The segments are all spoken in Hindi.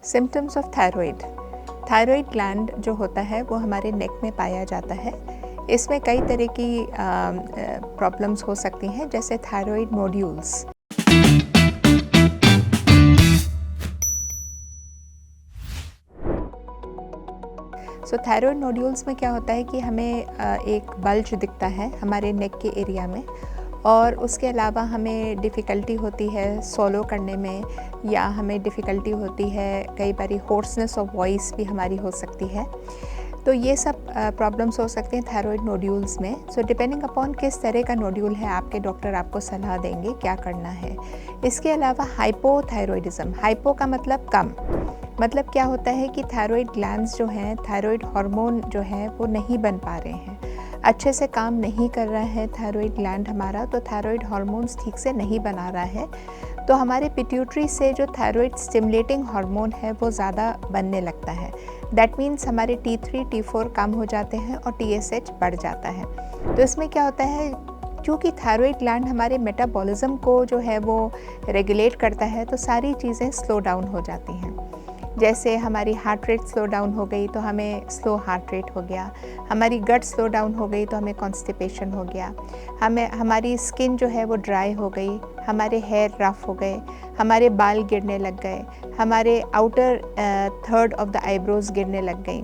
Symptoms of thyroid. Thyroid gland जो होता है वो हमारे नेक में पाया जाता है। इसमें कई तरह की प्रॉब्लम्स हो सकती हैं, जैसे थायराइड नोड्यूल्स। थायराइड नोड्यूल्स में क्या होता है कि हमें एक बल्ज दिखता है हमारे नेक के एरिया में, और उसके अलावा हमें डिफ़िकल्टी होती है सॉलो करने में, या हमें डिफ़िकल्टी होती है कई बारी होर्सनेस ऑफ वॉइस भी हमारी हो सकती है। तो ये सब प्रॉब्लम्स हो सकते हैं थायराइड नोड्यूल्स में। डिपेंडिंग अपॉन किस तरह का नोड्यूल है, आपके डॉक्टर आपको सलाह देंगे क्या करना है। इसके अलावा हाइपोथायरॉयडिज्म, हाइपो का मतलब कम, मतलब क्या होता है कि थायराइड ग्लैंड्स जो हैं, थायराइड हार्मोन जो है वो नहीं बन पा रहे हैं, अच्छे से काम नहीं कर रहा है थायराइड ग्लैंड हमारा, तो थायराइड हार्मोन्स ठीक से नहीं बना रहा है, तो हमारे पिट्यूटरी से जो थायराइड स्टिमुलेटिंग हार्मोन है वो ज़्यादा बनने लगता है। दैट मीन्स हमारे T3 T4 कम हो जाते हैं और TSH बढ़ जाता है। तो इसमें क्या होता है, क्योंकि थायराइड ग्लैंड हमारे मेटाबॉलिज्म को जो है वो रेगुलेट करता है, तो सारी चीज़ें स्लो डाउन हो जाती हैं। जैसे हमारी हार्ट रेट स्लो डाउन हो गई तो हमें स्लो हार्ट रेट हो गया, हमारी गट स्लो डाउन हो गई तो हमें कॉन्स्टिपेशन हो गया, हमारी स्किन जो है वो ड्राई हो गई, हमारे हेयर रफ हो गए, हमारे बाल गिरने लग गए, हमारे outer third of the eyebrows गिरने लग गई।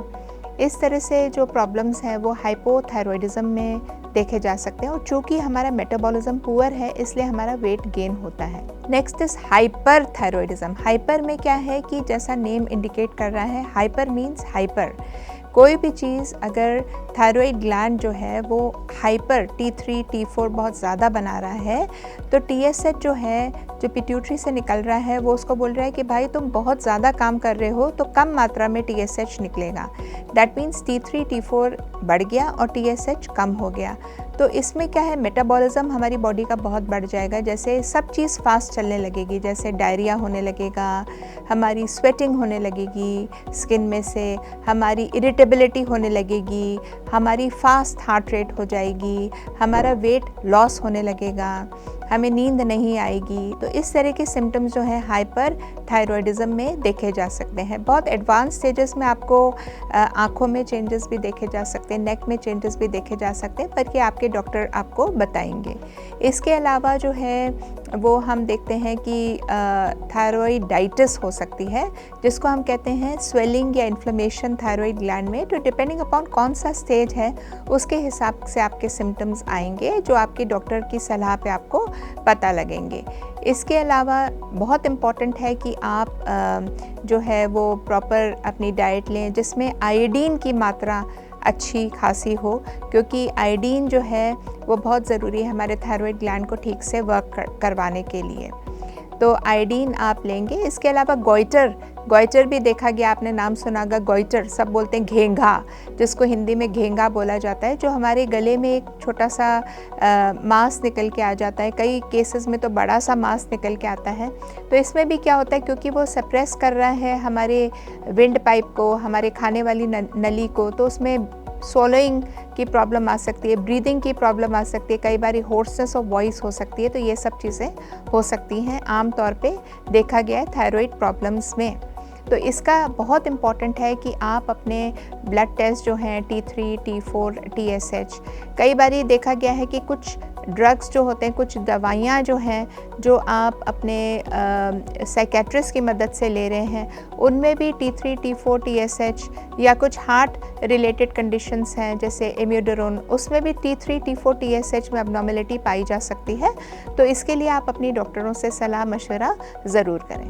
इस तरह से जो प्रॉब्लम्स हैं वो हाइपोथायरॉयडिज्म में देखे जा सकते हैं, और चूँकि हमारा मेटाबॉलिज्म पुअर है इसलिए हमारा वेट गेन होता है। Next is hyper thyroidism. Hyper में क्या है कि जैसा नेम इंडिकेट कर रहा है, हाइपर मीन्स हाइपर, कोई भी चीज़ अगर थायराइड ग्लैंड जो है वो हाइपर T3 T4 बहुत ज़्यादा बना रहा है, तो TSH जो है, जो पिट्यूटरी से निकल रहा है, वो उसको बोल रहा है कि भाई तुम बहुत ज़्यादा काम कर रहे हो, तो कम मात्रा में TSH निकलेगा। दैट मीन्स T3 T4 बढ़ गया और TSH कम हो गया। तो इसमें क्या है, मेटाबॉलिज्म हमारी बॉडी का बहुत बढ़ जाएगा, जैसे सब चीज़ फास्ट चलने लगेगी, जैसे डायरिया होने लगेगा, हमारी स्वेटिंग होने लगेगी स्किन में से, हमारी इरिटेबिलिटी होने लगेगी, हमारी फास्ट हार्ट रेट हो जाएगी, हमारा वेट लॉस होने लगेगा, हमें नींद नहीं आएगी। तो इस तरह के सिम्टम्स जो हैं हाइपर थायरॉयडिज्म में देखे जा सकते हैं। बहुत एडवांस स्टेजेस में आपको आँखों में चेंजेस भी देखे जा सकते हैं, नेक में चेंजेस भी देखे जा सकते हैं, पर ये आपके डॉक्टर आपको बताएंगे। इसके अलावा जो है वो हम देखते हैं कि थायरॉइडाइटिस हो सकती है, जिसको हम कहते हैं स्वेलिंग या इन्फ्लेमेशन थायराइड ग्लैंड में। तो डिपेंडिंग अपॉन कौन सा स्टेज है उसके हिसाब से आपके सिम्टम्स आएंगे, जो आपके डॉक्टर की सलाह पे आपको पता लगेंगे। इसके अलावा बहुत इम्पॉर्टेंट है कि आप जो है वो प्रॉपर अपनी डाइट लें, जिसमें आयोडीन की मात्रा अच्छी खासी हो, क्योंकि आयोडीन जो है वो बहुत ज़रूरी है हमारे थायराइड ग्लैंड को ठीक से वर्क करवाने के लिए। तो आयोडीन आप लेंगे। इसके अलावा गोइटर भी देखा गया, आपने नाम सुना होगा गोइटर, सब बोलते हैं घेंघा, जिसको हिंदी में घेंघा बोला जाता है, जो हमारे गले में एक छोटा सा मांस निकल के आ जाता है, कई केसेस में तो बड़ा सा मांस निकल के आता है। तो इसमें भी क्या होता है, क्योंकि वो सप्रेस कर रहा है हमारे विंड पाइप को, हमारे खाने वाली नली को, तो उसमें swallowing की प्रॉब्लम आ सकती है, ब्रीदिंग की प्रॉब्लम आ सकती है, कई बार होर्सनेस ऑफ वॉइस हो सकती है। तो ये सब चीज़ें हो सकती हैं, आम तौर पे देखा गया है थायराइड प्रॉब्लम्स में। तो इसका बहुत इम्पॉर्टेंट है कि आप अपने ब्लड टेस्ट जो हैं T3 T4 TSH, कई बार देखा गया है कि कुछ ड्रग्स जो होते हैं, कुछ दवाइयाँ जो हैं, जो आप अपने साइकेट्रिस्ट की मदद से ले रहे हैं, उनमें भी T3 T4 TSH, या कुछ हार्ट रिलेटेड कंडीशंस हैं जैसे इम्यूडोरोन, उसमें भी T3 T4 TSH में अबनॉर्मलिटी पाई जा सकती है। तो इसके लिए आप अपनी डॉक्टरों से सलाह मशवरा ज़रूर करें।